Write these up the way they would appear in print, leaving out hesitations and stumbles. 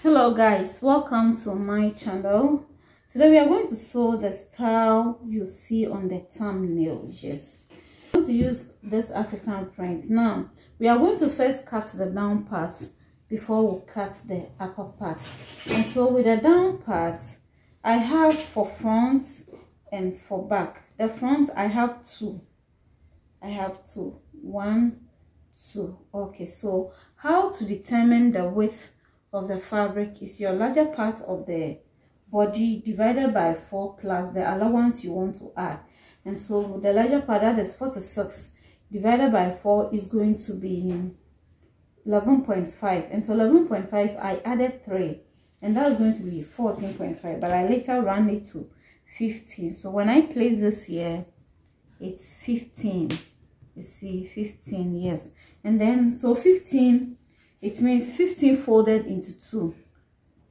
Hello guys, welcome to my channel. Today we are going to sew the style you see on the thumbnail. Yes, I'm going to use this African print. Now we are going to first cut the down part before we cut the upper part. And so with the down part, I have for front and for back. The front I have two. One, two. Okay, so how to determine the width of the fabric is your larger part of the body divided by 4 plus the allowance you want to add. And so the larger part, that is 46, divided by 4 is going to be 11.5. And so 11.5, I added 3, and that's going to be 14.5, but I later ran it to 15. So when I place this here, it's 15. You see, 15, yes. And then so 15, it means 15 folded into 2.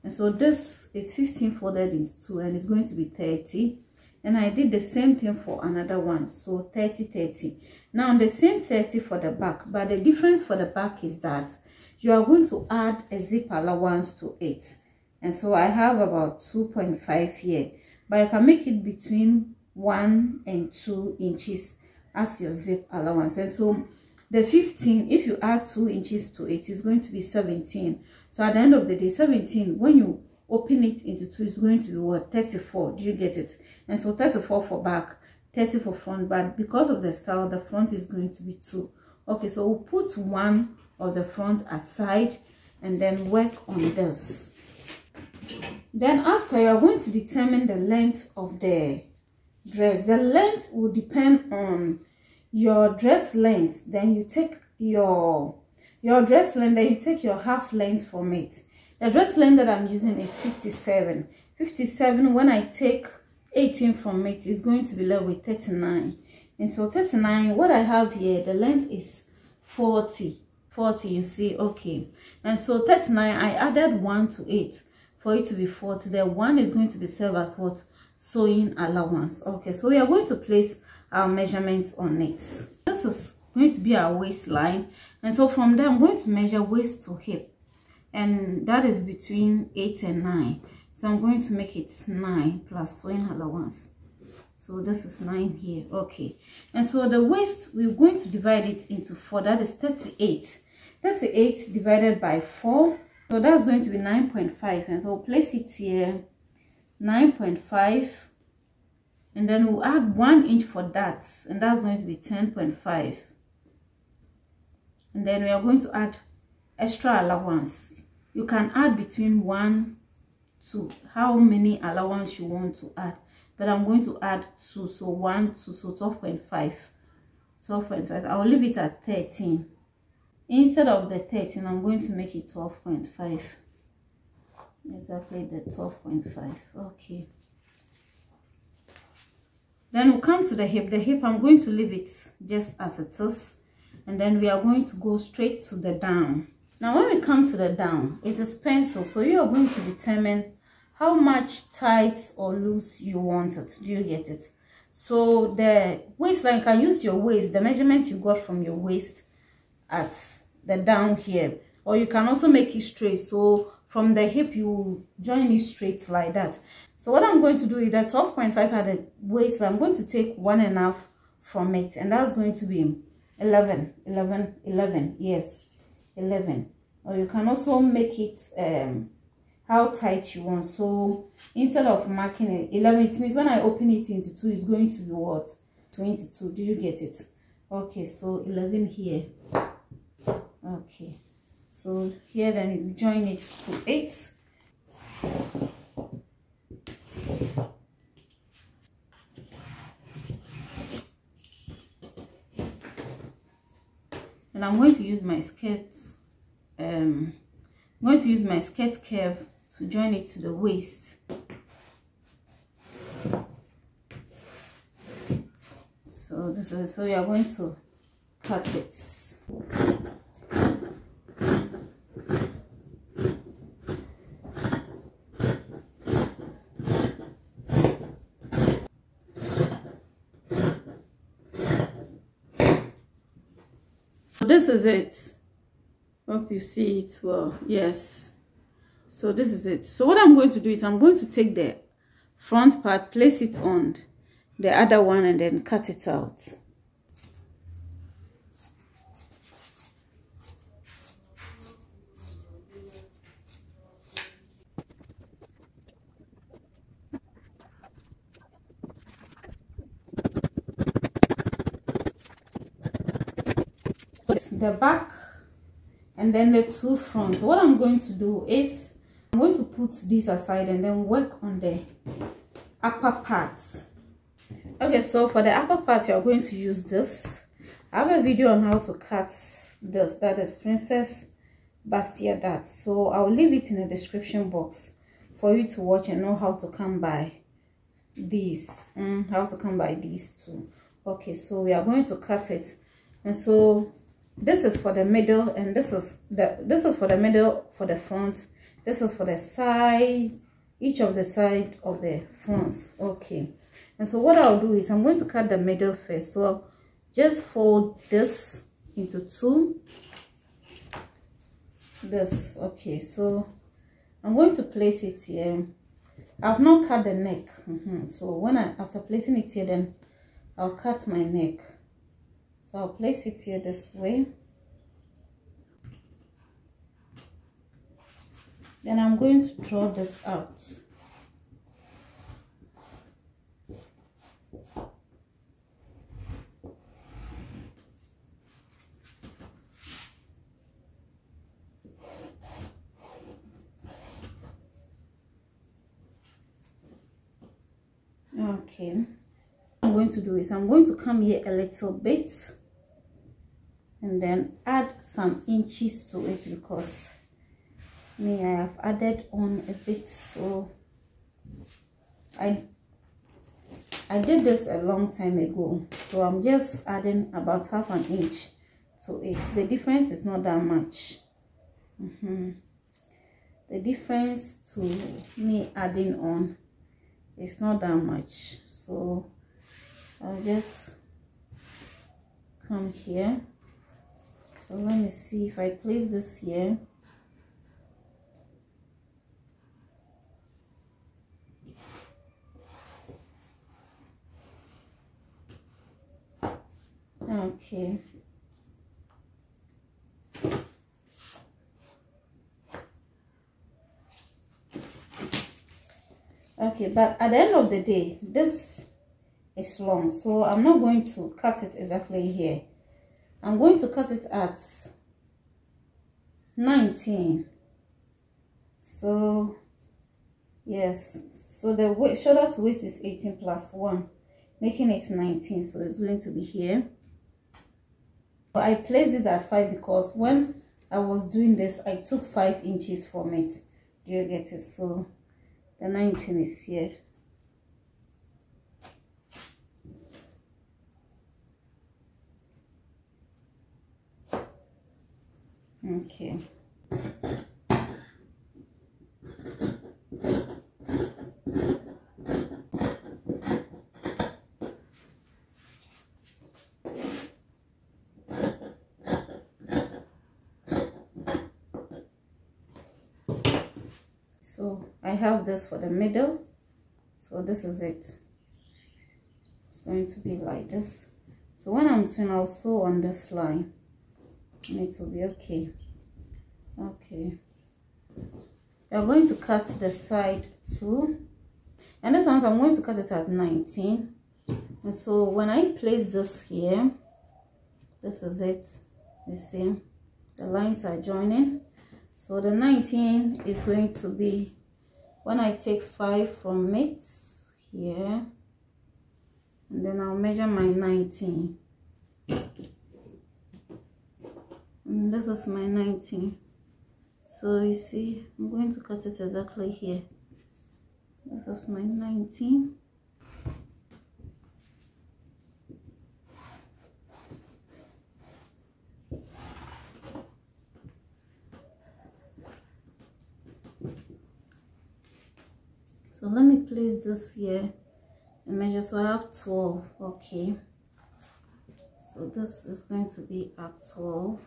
And so this is 15 folded into 2, and it's going to be 30. And I did the same thing for another one, so 30, 30. Now the same 30 for the back, but the difference for the back is that you are going to add a zip allowance to it. And so I have about 2.5 here, but you can make it between 1 and 2 inches as your zip allowance. And so the 15, if you add 2 inches to it, is going to be 17. So at the end of the day, 17, when you open it into 2, is going to be what? 34. Do you get it? And so 34 for back, 30 for front. But because of the style, the front is going to be 2. Okay, so we'll put one of the front aside and then work on this. Then after, you are going to determine the length of the dress. The length will depend on your dress length. Then you take your dress length, then you take your half length from it. The dress length that I'm using is 57. 57, when I take 18 from it, is going to be left with 39. And so 39, what I have here, the length is 40. 40, you see, okay. And so 39, I added 1 to it for it to be 40. The 1 is going to be served as what? Sewing allowance. Okay, so we are going to place our measurements on it. This is going to be our waistline, and so from there I'm going to measure waist to hip, and that is between 8 and 9. So I'm going to make it 9 plus sewing allowance. So this is 9 here. Okay, and so the waist, we're going to divide it into 4. That is 38. 38 divided by 4, so that's going to be 9.5. And so we'll place it here, 9.5, and then we'll add 1 inch for that, and that's going to be 10.5. And then we are going to add extra allowance. You can add between 1 to how many allowance you want to add, but I'm going to add 2, so 1, 2, so 12.5. 12.5. I'll leave it at 13. Instead of the 13, I'm going to make it 12.5. Exactly the 12.5. Okay, then we'll come to the hip. The hip, I'm going to leave it just as it is, and then we are going to go straight to the down. Now when we come to the down, it is pencil, so you are going to determine how much tight or loose you want it. Do you get it? So the waistline, you can use your waist, the measurement you got from your waist at the down here, or you can also make it straight. So from the hip, you join it straight like that. So what I'm going to do is that 12.5 at the waist, I'm going to take 1.5 from it, and that's going to be 11, 11, 11. Yes, 11. Or you can also make it how tight you want. So instead of marking it 11, it means when I open it into 2, it's going to be what? 22. Do you get it? Okay, so 11 here. Okay, so here then you join it to 8. And I'm going to use my skirt. I'm going to use my skirt curve to join it to the waist. So this is, so you are going to cut it. This is it. Hope you see it well. Yes, So this is it. So what I'm going to do is I'm going to take the front part, place it on the other one, and then cut it out. So it's the back and then the two fronts. What I'm going to do is I'm going to put this aside and then work on the upper parts. Okay, so for the upper part, you're going to use this. I have a video on how to cut this, that is Princess Bastia Dart. So I'll leave it in the description box for you to watch and know how to come by these. How to come by these two. Okay, so we are going to cut it, and so this is for the middle, and this is for the middle for the front. This is for the side, each of the side of the fronts. Okay, and so what I'll do is I'm going to cut the middle first. So I'll just fold this into two. This, okay, so I'm going to place it here. I've not cut the neck. So when after placing it here, then I'll cut my neck. So I'll place it here this way. Then I'm going to draw this out. Okay, what I'm going to do is I'm going to come here a little bit and then add some inches to it, because I have added on a bit. So I did this a long time ago, so I'm just adding about half an inch to it. The difference is not that much. The difference to me adding on, it's not that much. So I'll just come here. So let me see if I place this here. Okay. Okay, but at the end of the day, this is long, so I'm not going to cut it exactly here. I'm going to cut it at 19. So yes, so the shoulder to waist is 18 plus 1, making it 19. So it's going to be here. But I placed it at 5 because when I was doing this, I took 5 inches from it. Do you get it? So the 19 is here. Okay. So I have this for the middle. So this is it. It's going to be like this. So when I'm sewing, I'll sew on this line and it will be okay. Okay. You're going to cut the side too. And this one, I'm going to cut it at 19. And so when I place this here, this is it. You see, the lines are joining. So the 19 is going to be, when I take 5 from it here, and then I'll measure my 19. And this is my 19. So you see, I'm going to cut it exactly here. This is my 19. So let me place this here and measure. So I have 12. Okay, so this is going to be at 12.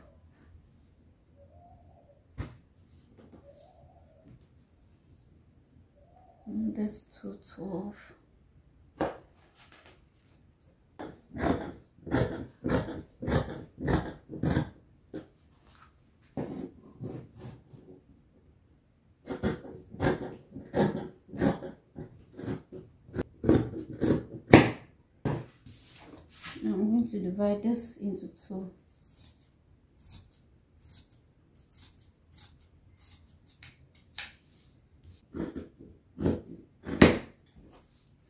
this 212. I'm going to divide this into 2.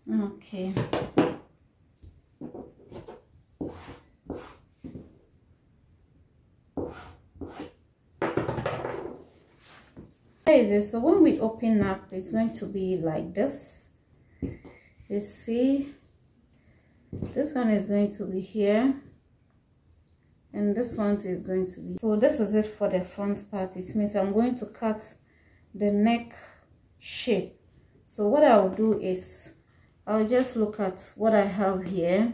Okay. So when we open up, it's going to be like this. You see, this one is going to be here, and this one is going to be. So this is it for the front part. It means I'm going to cut the neck shape. So what I'll do is I'll just look at what I have here,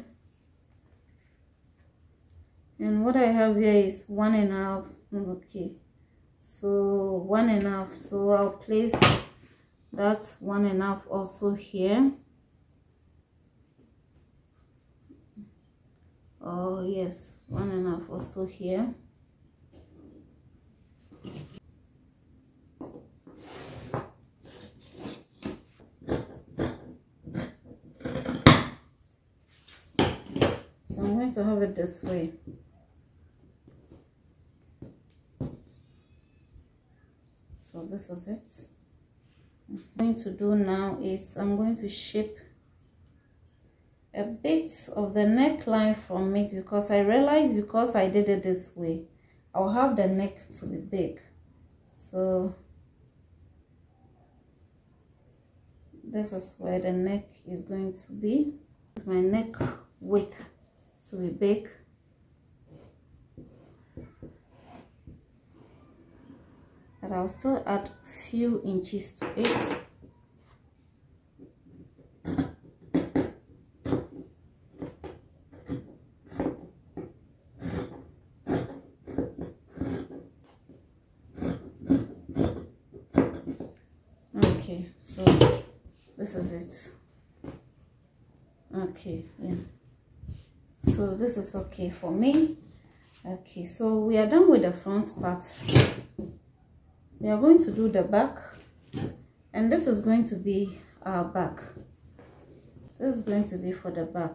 and what I have here is 1.5. Okay, so 1.5. So I'll place that 1.5 also here. Oh yes, 1.5 also here. So I'm going to have it this way. So this is it. What I'm going to do now is I'm going to shape a bit of the neckline from it, because I realized because I did it this way, I'll have the neck to be big. So this is where the neck is going to be. My neck width to be big. But I'll still add a few inches to it. Okay, so this is it. Okay, yeah. So this is okay for me. Okay, so we are done with the front part. We are going to do the back, and this is going to be our back. This is going to be for the back.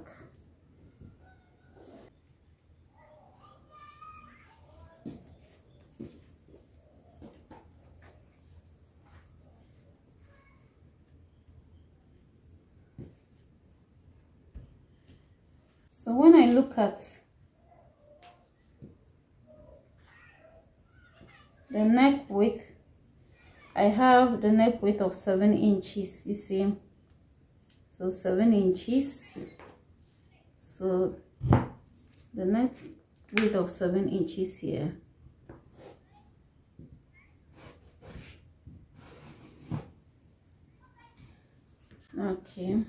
So when I look at the neck width, I have the neck width of 7 inches, you see. So 7 inches. So the neck width of 7 inches here. Okay.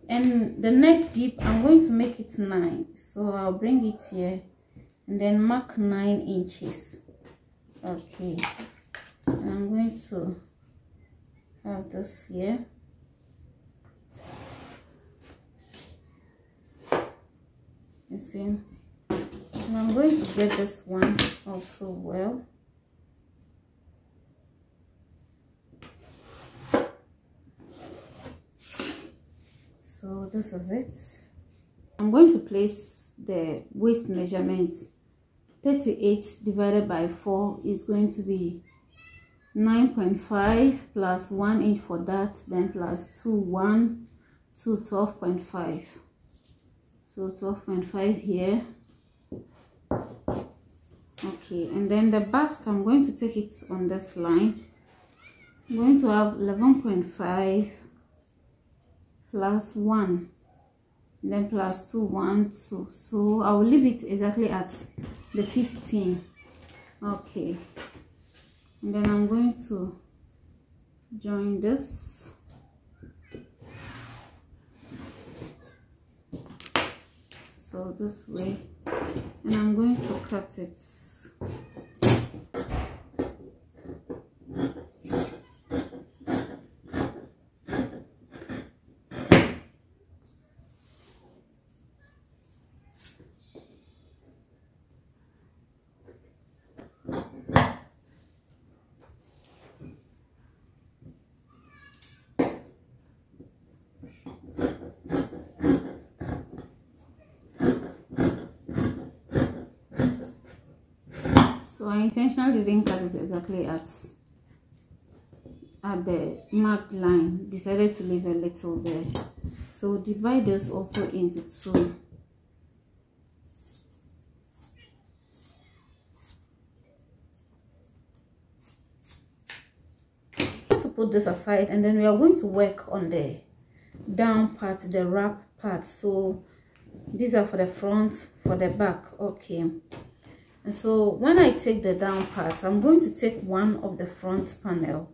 And the neck deep, I'm going to make it 9. So I'll bring it here and then mark 9 inches. Okay. And I'm going to have this here. You see. And I'm going to get this one also well. So this is it. I'm going to place the waist measurement. 38 divided by 4 is going to be 9.5 plus 1 inch for that, then plus 2, 1, 2, 12.5. So 12.5 here. Okay, and then the bust, I'm going to take it on this line. I'm going to have 11.5 plus 1, and then plus 2, 1, 2. So I will leave it exactly at the 15. Okay, and then I'm going to join this. So this way, and I'm going to cut it. So I intentionally didn't cut it exactly at the marked line, decided to leave a little there. So divide this also into 2. To put this aside, and then we are going to work on the down part, the wrap part. So these are for the front, for the back. Okay, and so when I take the down part, I'm going to take one of the front panel.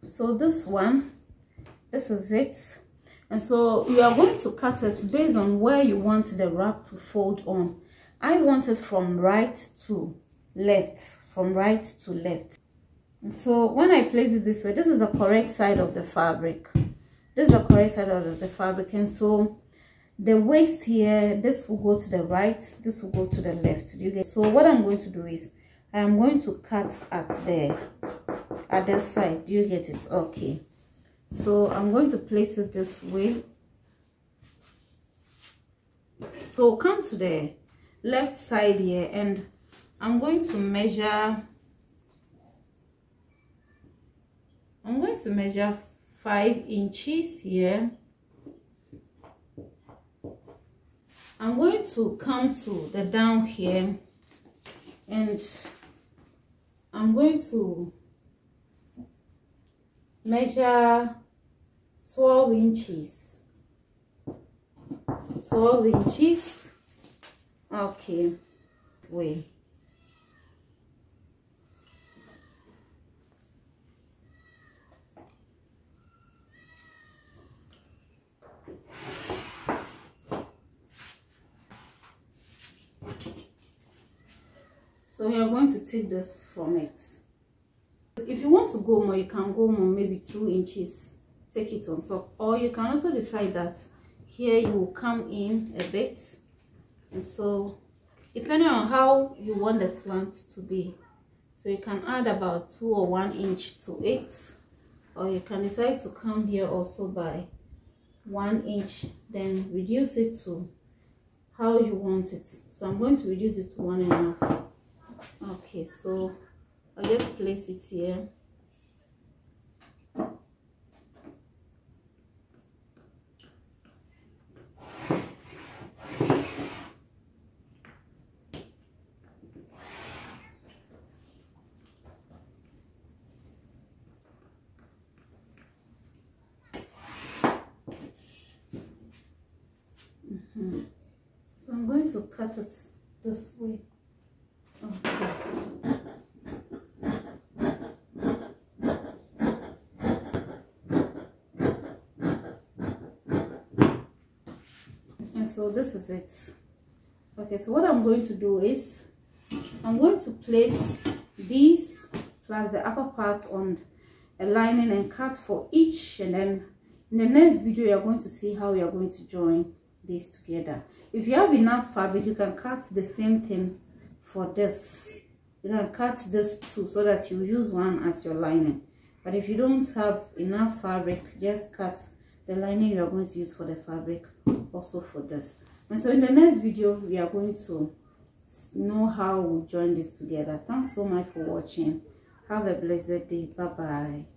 So this one, this is it. And so you are going to cut it based on where you want the wrap to fold on. I want it from right to left, from right to left. And so when I place it this way, this is the correct side of the fabric. This is the correct side of the fabric. And so the waist here, this will go to the right, this will go to the left. You get? So what I'm going to do is I am going to cut at this side. Do you get it? Okay, so I'm going to place it this way. So come to the left side here, and I'm going to measure 5 inches here. I'm going to come to the down here, and I'm going to measure 12 inches. 12 inches. Okay, wait. So we are going to take this from it. If you want to go more, you can go more, maybe 2 inches. Take it on top, or you can also decide that here you will come in a bit. And so depending on how you want the slant to be, so you can add about 2 or 1 inch to it, or you can decide to come here also by 1 inch, then reduce it to how you want it. So I'm going to reduce it to 1.5. Okay, so I'll just place it here. So I'm going to cut it this way. Okay. And so this is it. Okay, so what I'm going to do is I'm going to place these plus the upper part on a lining and cut for each, and then in the next video you're going to see how you're going to join these together. If you have enough fabric, you can cut the same thing for this. You can cut this too, so that you use one as your lining. But if you don't have enough fabric, just cut the lining you are going to use for the fabric also for this. And so in the next video we are going to know how we join this together. Thanks so much for watching. Have a blessed day. Bye bye.